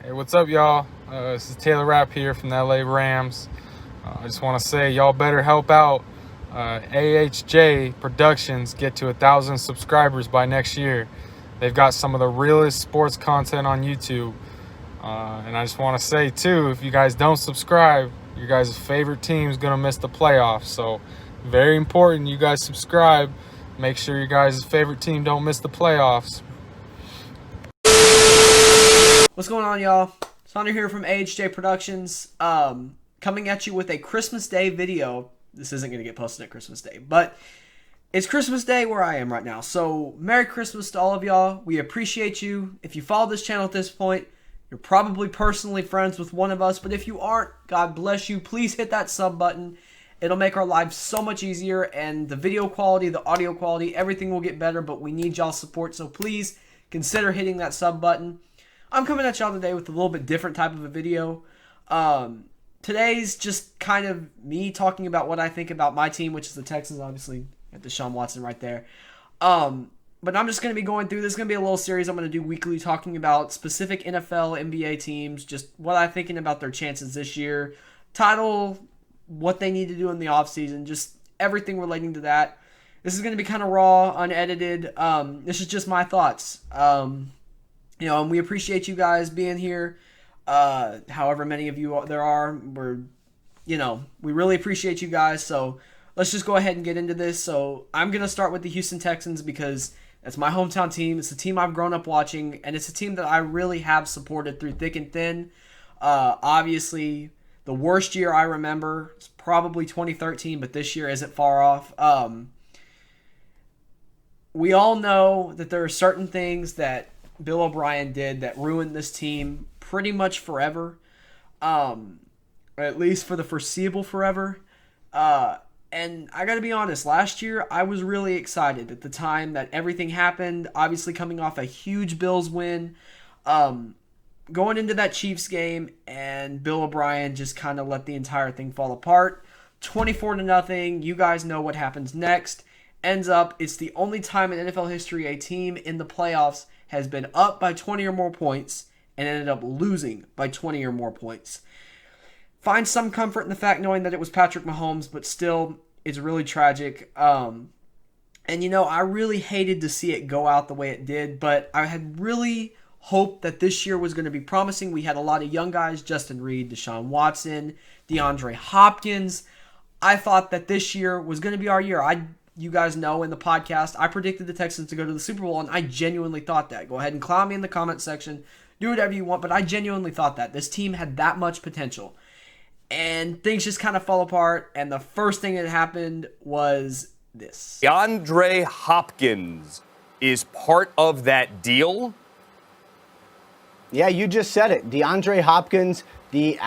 Hey, what's up, y'all? This is Taylor Rapp here from the LA Rams. I just want to say y'all better help out AHJ Productions get to 1,000 subscribers by next year. They've got some of the realest sports content on YouTube. And I just want to say, too, if you guys don't subscribe, your guys' favorite team is going to miss the playoffs. So, very important you guys subscribe. Make sure your guys' favorite team don't miss the playoffs. What's going on, y'all? Sander here from AHJ Productions, coming at you with a Christmas Day video. This isn't going to get posted at Christmas Day, but it's Christmas Day where I am right now. So, Merry Christmas to all of y'all. We appreciate you. If you follow this channel at this point, you're probably personally friends with one of us, but if you aren't, God bless you. Please hit that sub button. It'll make our lives so much easier, and the video quality, the audio quality, everything will get better, but we need y'all's support, so please consider hitting that sub button. I'm coming at y'all today with a little bit different type of a video. Today's just kind of me talking about what I think about my team, which is the Texans, obviously. Got Deshaun Watson right there. But I'm just going to be going through, this is going to be a little series I'm going to do weekly, talking about specific NFL, NBA teams, just what I'm thinking about their chances this year, title, what they need to do in the offseason, just everything relating to that. This is going to be kind of raw, unedited. This is just my thoughts. And we appreciate you guys being here. However many of you there are, we really appreciate you guys. So let's just go ahead and get into this. So I'm going to start with the Houston Texans because that's my hometown team. It's a team I've grown up watching, and it's a team that I really have supported through thick and thin. Obviously, the worst year I remember is probably 2013, but this year isn't far off. We all know that there are certain things that Bill O'Brien did that ruined this team pretty much forever, at least for the foreseeable forever. And I got to be honest, last year I was really excited at the time that everything happened, obviously coming off a huge Bills win, going into that Chiefs game, and Bill O'Brien just kind of let the entire thing fall apart. 24-0, you guys know what happens next. Ends up, it's the only time in NFL history a team in the playoffs has been up by 20 or more points and ended up losing by 20 or more points. Find some comfort in the fact knowing that it was Patrick Mahomes, but still, it's really tragic. I really hated to see it go out the way it did, but I had really hoped that this year was going to be promising. We had a lot of young guys, Justin Reed, Deshaun Watson, DeAndre Hopkins. I thought that this year was going to be our year. You guys know in the podcast, I predicted the Texans to go to the Super Bowl, and I genuinely thought that. Go ahead and clown me in the comment section. Do whatever you want, but I genuinely thought that. This team had that much potential. And things just kind of fell apart, and the first thing that happened was this. DeAndre Hopkins is part of that deal? Yeah, you just said it. DeAndre Hopkins, the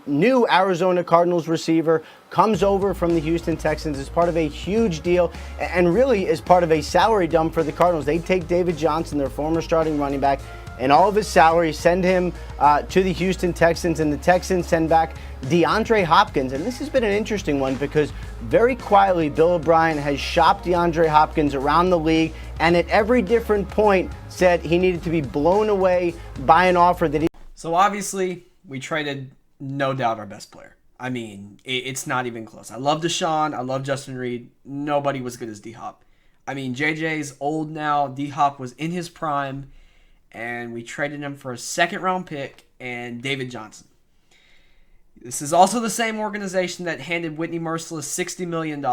new Arizona Cardinals receiver, comes over from the Houston Texans as part of a huge deal and really is part of a salary dump for the Cardinals. They take David Johnson, their former starting running back, and all of his salary, send him to the Houston Texans, and the Texans send back DeAndre Hopkins. And this has been an interesting one because very quietly Bill O'Brien has shopped DeAndre Hopkins around the league, and at every different point said he needed to be blown away by an offer that he... So obviously, we traded, no doubt, our best player. I mean, it's not even close. I love Deshaun. I love Justin Reed. Nobody was good as D-Hop. I mean, JJ's old now. D-Hop was in his prime, and we traded him for a second-round pick and David Johnson. This is also the same organization that handed Whitney Merciless $60 million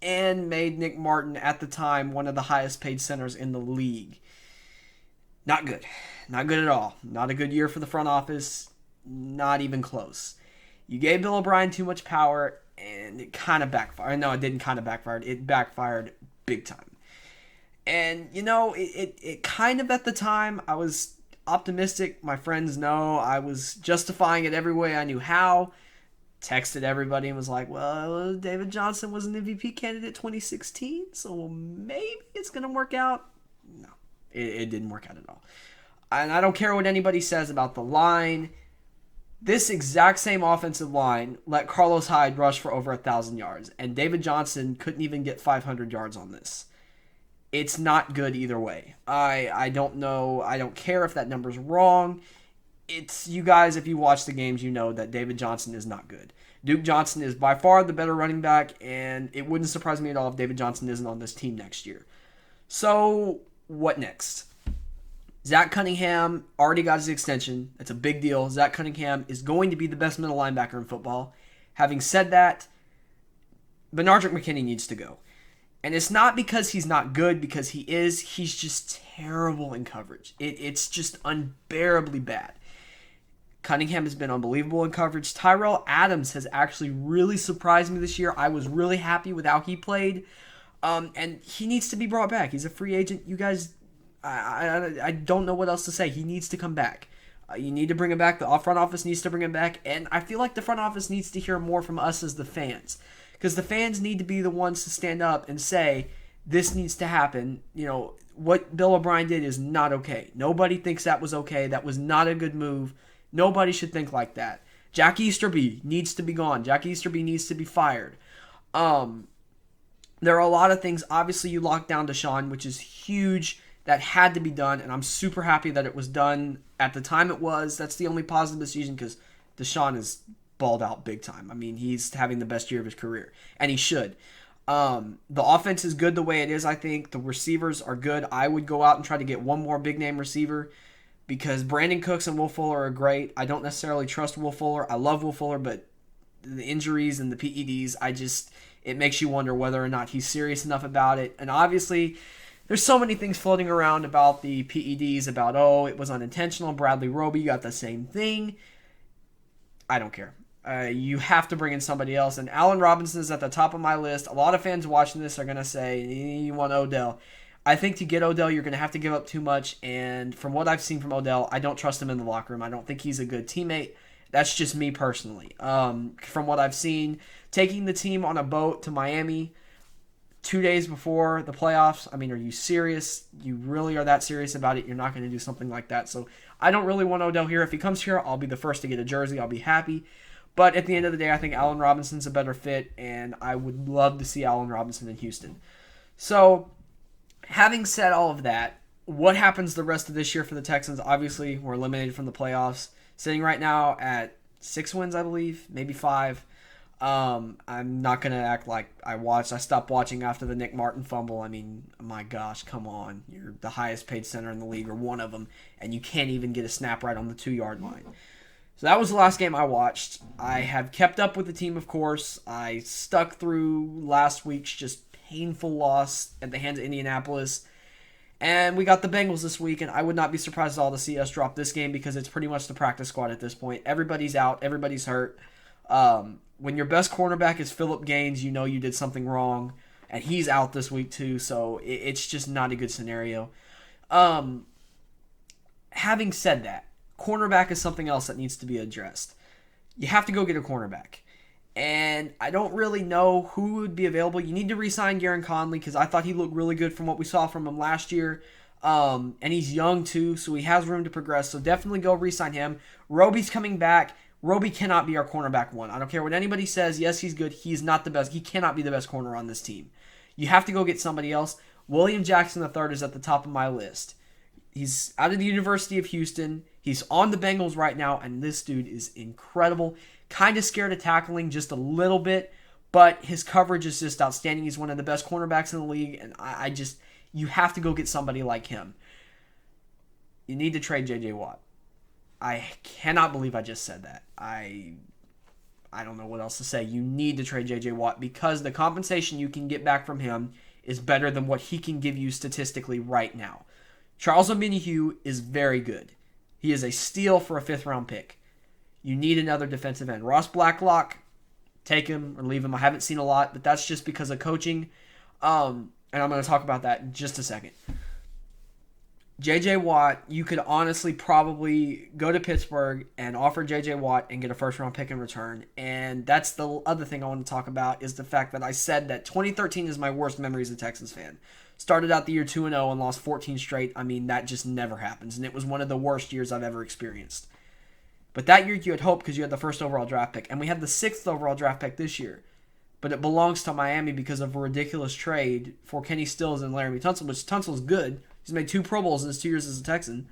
and made Nick Martin, at the time, one of the highest-paid centers in the league. Not good. Not good at all. Not a good year for the front office. Not even close. You gave Bill O'Brien too much power, and it kind of backfired. No, it didn't kind of backfire. It backfired big time. And, it kind of, at the time, I was optimistic. My friends know I was justifying it every way I knew how. Texted everybody and was like, well, David Johnson was an MVP candidate 2016, so maybe it's going to work out. No, it didn't work out at all. And I don't care what anybody says about the line. This exact same offensive line let Carlos Hyde rush for over 1,000 yards, and David Johnson couldn't even get 500 yards on this. It's not good either way. I don't know. I don't care if that number's wrong. it's, you guys, if you watch the games, you know that David Johnson is not good. Duke Johnson is by far the better running back, and it wouldn't surprise me at all if David Johnson isn't on this team next year. So, what next? Zach Cunningham already got his extension. That's a big deal. Zach Cunningham is going to be the best middle linebacker in football. Having said that, Benardrick McKinney needs to go. And it's not because he's not good, because he is. He's just terrible in coverage. It's just unbearably bad. Cunningham has been unbelievable in coverage. Tyrell Adams has actually really surprised me this year. I was really happy with how he played. And he needs to be brought back. He's a free agent. You guys, I don't know what else to say. He needs to come back. You need to bring him back. The front office needs to bring him back. And I feel like the front office needs to hear more from us as the fans. Because the fans need to be the ones to stand up and say, this needs to happen. You know, what Bill O'Brien did is not okay. Nobody thinks that was okay. That was not a good move. Nobody should think like that. Jack Easterby needs to be gone. Jack Easterby needs to be fired. There are a lot of things. Obviously, you locked down Deshaun, which is huge. That had to be done, and I'm super happy that it was done at the time it was. That's the only positive decision, because Deshaun is balled out big time. I mean, he's having the best year of his career, and he should. The offense is good the way it is, I think. The receivers are good. I would go out and try to get one more big-name receiver, because Brandon Cooks and Will Fuller are great. I don't necessarily trust Will Fuller. I love Will Fuller, but the injuries and the PEDs, it makes you wonder whether or not he's serious enough about it. And obviously, there's so many things floating around about the PEDs, about, it was unintentional. Bradley Roby got the same thing. I don't care. You have to bring in somebody else. And Allen Robinson is at the top of my list. A lot of fans watching this are going to say, you want Odell. I think to get Odell, you're going to have to give up too much. And from what I've seen from Odell, I don't trust him in the locker room. I don't think he's a good teammate. That's just me personally. From what I've seen, taking the team on a boat to Miami 2 days before the playoffs, I mean, are you serious? You really are that serious about it? You're not going to do something like that. So I don't really want Odell here. If he comes here, I'll be the first to get a jersey. I'll be happy. But at the end of the day, I think Allen Robinson's a better fit, and I would love to see Allen Robinson in Houston. So, having said all of that, what happens the rest of this year for the Texans? Obviously, we're eliminated from the playoffs. Sitting right now at 6 wins, I believe, maybe 5. I'm not going to act like I stopped watching after the Nick Martin fumble. I mean, my gosh, come on. You're the highest paid center in the league, or one of them, and you can't even get a snap right on the 2-yard line. So that was the last game I watched. I have kept up with the team, of course. I stuck through last week's just painful loss at the hands of Indianapolis. And we got the Bengals this week, and I would not be surprised at all to see us drop this game, because it's pretty much the practice squad at this point. Everybody's out. Everybody's hurt. When your best cornerback is Phillip Gaines, you know you did something wrong. And he's out this week too, so it's just not a good scenario. Having said that, cornerback is something else that needs to be addressed. You have to go get a cornerback. And I don't really know who would be available. You need to re-sign Garen Conley, because I thought he looked really good from what we saw from him last year. And he's young too, so he has room to progress. So definitely go re-sign him. Roby's coming back. Roby cannot be our cornerback one. I don't care what anybody says. Yes, he's good. He's not the best. He cannot be the best corner on this team. You have to go get somebody else. William Jackson III is at the top of my list. He's out of the University of Houston. He's on the Bengals right now, and this dude is incredible. Kind of scared of tackling just a little bit, but his coverage is just outstanding. He's one of the best cornerbacks in the league, and you have to go get somebody like him. You need to trade J.J. Watt. I cannot believe I just said that. I don't know what else to say. You need to trade J.J. Watt, because the compensation you can get back from him is better than what he can give you statistically right now. Charles Omenihu is very good. He is a steal for a 5th-round pick. You need another defensive end. Ross Blacklock, take him or leave him. I haven't seen a lot, but that's just because of coaching. And I'm going to talk about that in just a second. J.J. Watt, you could honestly probably go to Pittsburgh and offer J.J. Watt and get a first-round pick in return. And that's the other thing I want to talk about, is the fact that I said that 2013 is my worst memory as a Texans fan. Started out the year 2-0 and lost 14 straight. I mean, that just never happens. And it was one of the worst years I've ever experienced. But that year you had hope, because you had the 1st overall draft pick. And we have the 6th overall draft pick this year. But it belongs to Miami because of a ridiculous trade for Kenny Stills and Laramie Tunsil, which Tunsil's good. He's made 2 Pro Bowls in his 2 years as a Texan.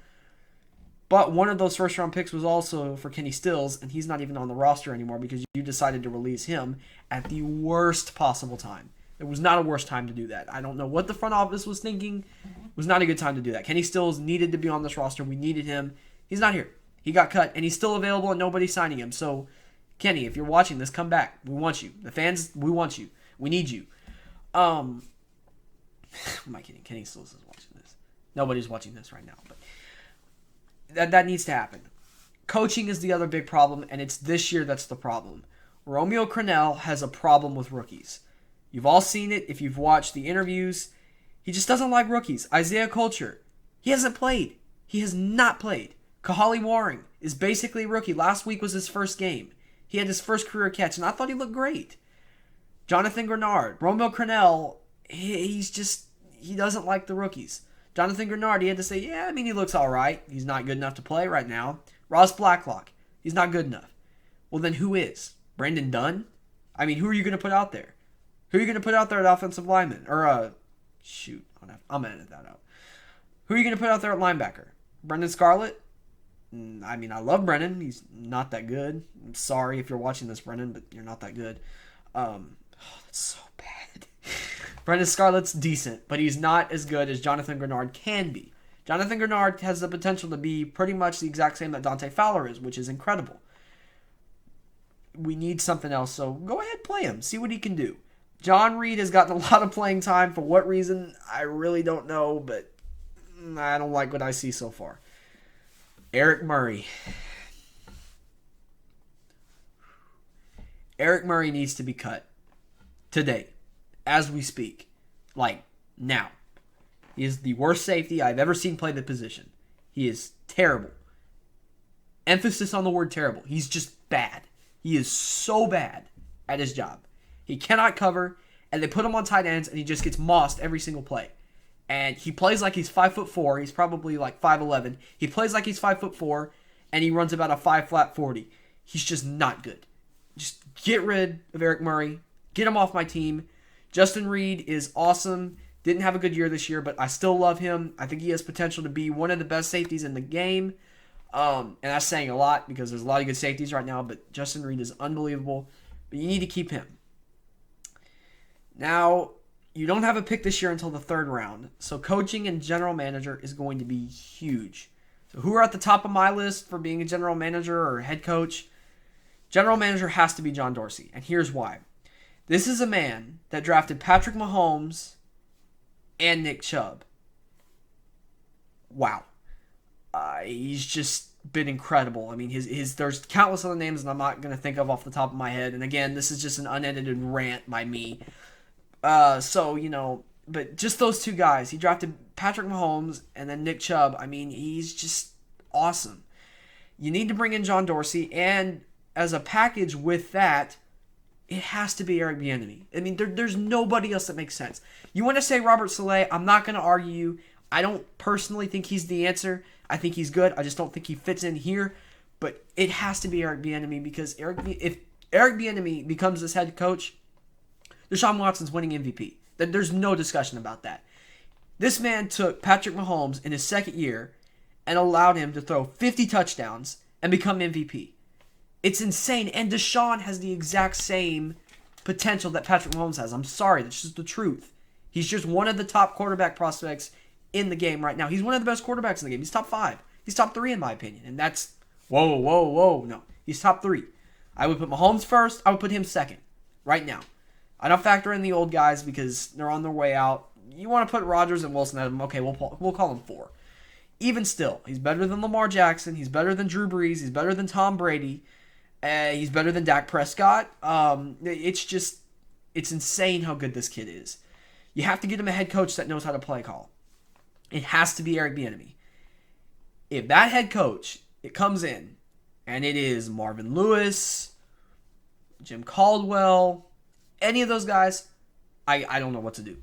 But one of those first-round picks was also for Kenny Stills, and he's not even on the roster anymore because you decided to release him at the worst possible time. It was not a worse time to do that. I don't know what the front office was thinking. It was not a good time to do that. Kenny Stills needed to be on this roster. We needed him. He's not here. He got cut, and he's still available, and nobody's signing him. So, Kenny, if you're watching this, come back. We want you. The fans, we want you. We need you. Who am I kidding? Kenny Stills is watching this. Nobody's watching this right now, but that needs to happen. Coaching is the other big problem, and it's this year that's the problem. Romeo Crennel has a problem with rookies. You've all seen it if you've watched the interviews. He just doesn't like rookies. Isaiah Coulter, he hasn't played. He has not played. Kahali Warring is basically a rookie. Last week was his first game. He had his first career catch, and I thought he looked great. Jonathan Grenard, Romeo Crennel, he doesn't like the rookies. Jonathan Grenard, he had to say, yeah, I mean, he looks all right. He's not good enough to play right now. Ross Blacklock, he's not good enough. Well, then who is? Brandon Dunn? I mean, who are you going to put out there? Who are you going to put out there at offensive lineman? Or, I'm going to edit that out. Who are you going to put out there at linebacker? Brendan Scarlett? I mean, I love Brendan. He's not that good. I'm sorry if you're watching this, Brendan, but you're not that good. That's so bad. Brendan Scarlett's decent, but he's not as good as Jonathan Grenard can be. Jonathan Grenard has the potential to be pretty much the exact same that Dante Fowler is, which is incredible. We need something else, so go ahead, play him. See what he can do. John Reed has gotten a lot of playing time. For what reason, I really don't know, but I don't like what I see so far. Eric Murray. Eric Murray needs to be cut today, as we speak. Like, now. He is the worst safety I've ever seen play the position. He is terrible. Emphasis on the word terrible. He's just bad. He is so bad at his job. He cannot cover, and they put him on tight ends, and he just gets mossed every single play. And he plays like he's 5'4". He's probably like 5'11". He plays like he's 5'4", and he runs about a 5 40. He's just not good. Just get rid of Eric Murray. Get him off my team. Justin Reed is awesome. Didn't have a good year this year, but I still love him. I think he has potential to be one of the best safeties in the game. And that's saying a lot because there's a lot of good safeties right now, but Justin Reed is unbelievable. But you need to keep him. Now, you don't have a pick this year until the 3rd round, so coaching and general manager is going to be huge. So who are at the top of my list for being a general manager or head coach? General manager has to be John Dorsey, and here's why. This is a man that drafted Patrick Mahomes and Nick Chubb. Wow. He's just been incredible. I mean, there's countless other names that I'm not going to think of off the top of my head. And again, this is just an unedited rant by me. But just those two guys. He drafted Patrick Mahomes and then Nick Chubb. I mean, he's just awesome. You need to bring in John Dorsey, and as a package with that, it has to be Eric Bieniemy. I mean, there's nobody else that makes sense. You want to say Robert Saleh? I'm not going to argue you. I don't personally think he's the answer. I think he's good. I just don't think he fits in here. But it has to be Eric Bieniemy because if Eric Bieniemy becomes this head coach, Deshaun Watson's winning MVP. There's no discussion about that. This man took Patrick Mahomes in his 2nd year and allowed him to throw 50 touchdowns and become MVP. It's insane. And Deshaun has the exact same potential that Patrick Mahomes has. I'm sorry. That's just the truth. He's just one of the top quarterback prospects in the game right now. He's one of the best quarterbacks in the game. He's top 5. He's top 3 in my opinion. And that's, whoa. No, he's top 3. I would put Mahomes first. I would put him second right now. I don't factor in the old guys because they're on their way out. You want to put Rodgers and Wilson at him. Okay, we'll call him 4. Even still, he's better than Lamar Jackson. He's better than Drew Brees. He's better than Tom Brady. He's better than Dak Prescott. It's insane how good this kid is. You have to get him a head coach that knows how to play call. It has to be Eric Bieniemy. If that head coach, it comes in, and it is Marvin Lewis, Jim Caldwell, any of those guys, I don't know what to do.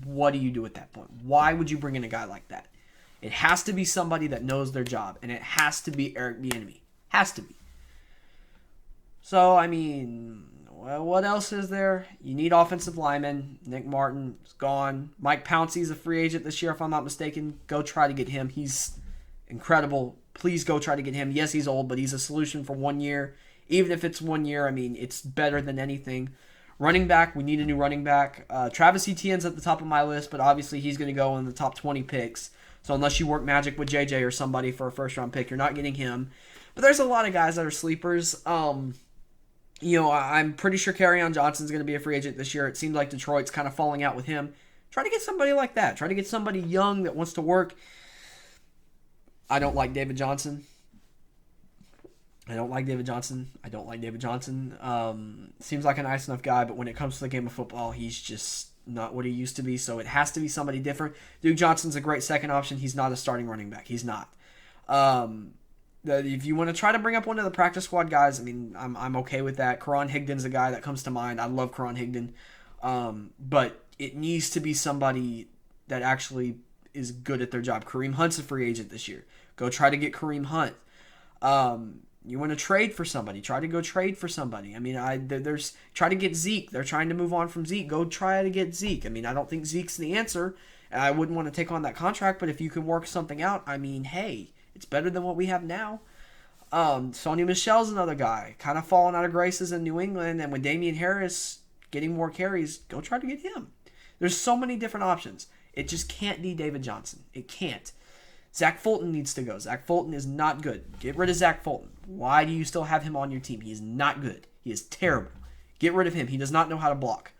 What do you do at that point? Why would you bring in a guy like that? It has to be somebody that knows their job, and it has to be Eric Bieniemy. Has to be. So, I mean, Well, what else is there? You need offensive linemen. Nick Martin is gone. Mike Pouncey's a free agent this year, if I'm not mistaken. Go try to get him. He's incredible. Please go try to get him. Yes, he's old, but he's a solution for 1 year. Even if it's 1 year, I mean, it's better than anything. Running back, we need a new running back. Travis Etienne's at the top of my list, but obviously he's going to go in the top 20 picks. So unless you work magic with JJ or somebody for a first-round pick, you're not getting him. But there's a lot of guys that are sleepers. I'm pretty sure Kerryon Johnson's going to be a free agent this year. It seems like Detroit's kind of falling out with him. Try to get somebody like that. Try to get somebody young that wants to work. I don't like David Johnson. Seems like a nice enough guy, but when it comes to the game of football, he's just not what he used to be, so it has to be somebody different. Duke Johnson's a great second option. He's not a starting running back. He's not. If you want to try to bring up one of the practice squad guys, I mean, I'm okay with that. Karan Higdon's a guy that comes to mind. I love Karan Higdon. But it needs to be somebody that actually is good at their job. Kareem Hunt's a free agent this year. Go try to get Kareem Hunt. You want to trade for somebody, try to go trade for somebody. I mean, try to get Zeke. They're trying to move on from Zeke. Go try to get Zeke. I mean, I don't think Zeke's the answer, and I wouldn't want to take on that contract, but if you can work something out, I mean, hey, it's better than what we have now. Sonny Michel's another guy, kind of falling out of graces in New England, and with Damian Harris getting more carries, go try to get him. There's so many different options. It just can't be David Johnson. It can't. Zach Fulton needs to go. Zach Fulton is not good. Get rid of Zach Fulton. Why do you still have him on your team? He is not good. He is terrible. Get rid of him. He does not know how to block.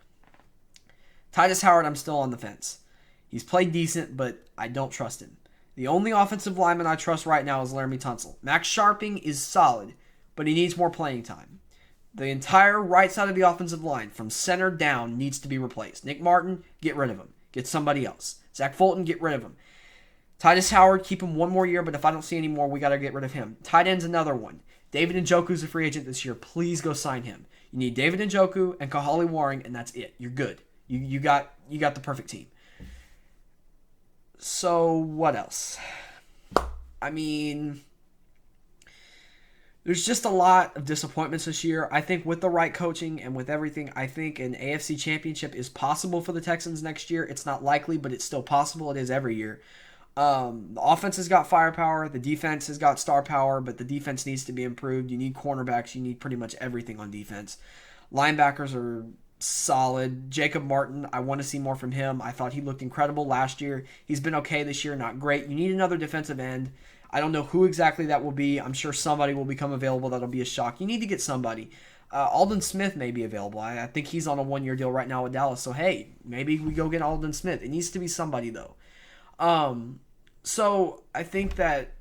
Titus Howard, I'm still on the fence. He's played decent, but I don't trust him. The only offensive lineman I trust right now is Laramie Tunsil. Max Sharping is solid, but he needs more playing time. The entire right side of the offensive line, from center down, needs to be replaced. Nick Martin, get rid of him. Get somebody else. Zach Fulton, get rid of him. Titus Howard, keep him one more year, but if I don't see any more, we got to get rid of him. Tight end's another one. David Njoku's a free agent this year. Please go sign him. You need David Njoku and Kahali Waring, and that's it. You're good. You got the perfect team. So what else? I mean, there's just a lot of disappointments this year. I think with the right coaching and with everything, I think an AFC championship is possible for the Texans next year. It's not likely, but it's still possible. It is every year. The offense has got firepower. The defense has got star power, but the defense needs to be improved. You need cornerbacks. You need pretty much everything on defense. Linebackers are solid. Jacob Martin, I want to see more from him. I thought he looked incredible last year. He's been okay this year, not great. You need another defensive end. I don't know who exactly that will be. I'm sure somebody will become available. That'll be a shock. You need to get somebody. Aldon Smith may be available. I think he's on a one-year deal right now with Dallas. So, hey, maybe we go get Aldon Smith. It needs to be somebody, though. So I think that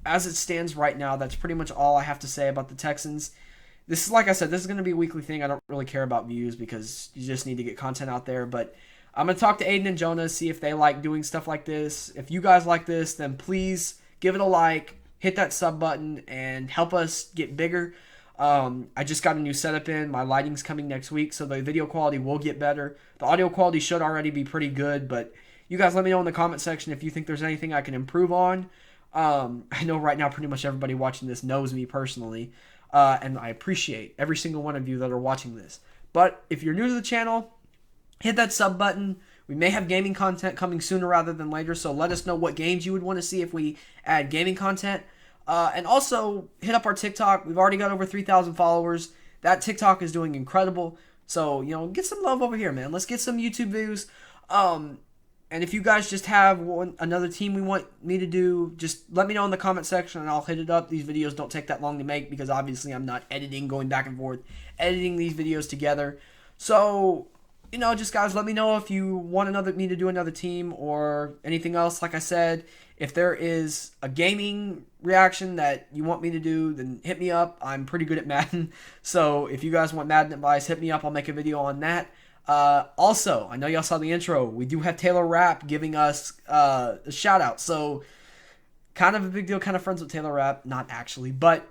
as it stands right now, that's pretty much all I have to say about the Texans. This is, like I said, this is going to be a weekly thing. I don't really care about views because you just need to get content out there. But I'm going to talk to Aiden and Jonah, see if they like doing stuff like this. If you guys like this, then please give it a like, hit that sub button, and help us get bigger. I just got a new setup in. My lighting's coming next week, so the video quality will get better. The audio quality should already be pretty good, but you guys let me know in the comment section if you think there's anything I can improve on. I know right now pretty much everybody watching this knows me personally, and I appreciate every single one of you that are watching this. But if you're new to the channel, hit that sub button. We may have gaming content coming sooner rather than later, so let us know what games you would want to see if we add gaming content. And also, hit up our TikTok. We've already got over 3,000 followers. That TikTok is doing incredible. So, get some love over here, man. Let's get some YouTube views. And if you guys just have another team we want me to do, just let me know in the comment section and I'll hit it up. These videos don't take that long to make because obviously I'm not editing, going back and forth, editing these videos together. So, just guys, let me know if you want me to do another team or anything else. Like I said, if there is a gaming reaction that you want me to do, then hit me up. I'm pretty good at Madden. So if you guys want Madden advice, hit me up. I'll make a video on that. Also, I know y'all saw the intro. We do have Taylor Rapp giving us a shout out. So kind of a big deal, kind of friends with Taylor Rapp. Not actually, but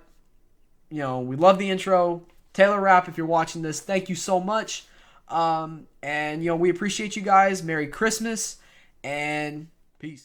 we love the intro. Taylor Rapp, if you're watching this, thank you so much. And we appreciate you guys. Merry Christmas and peace.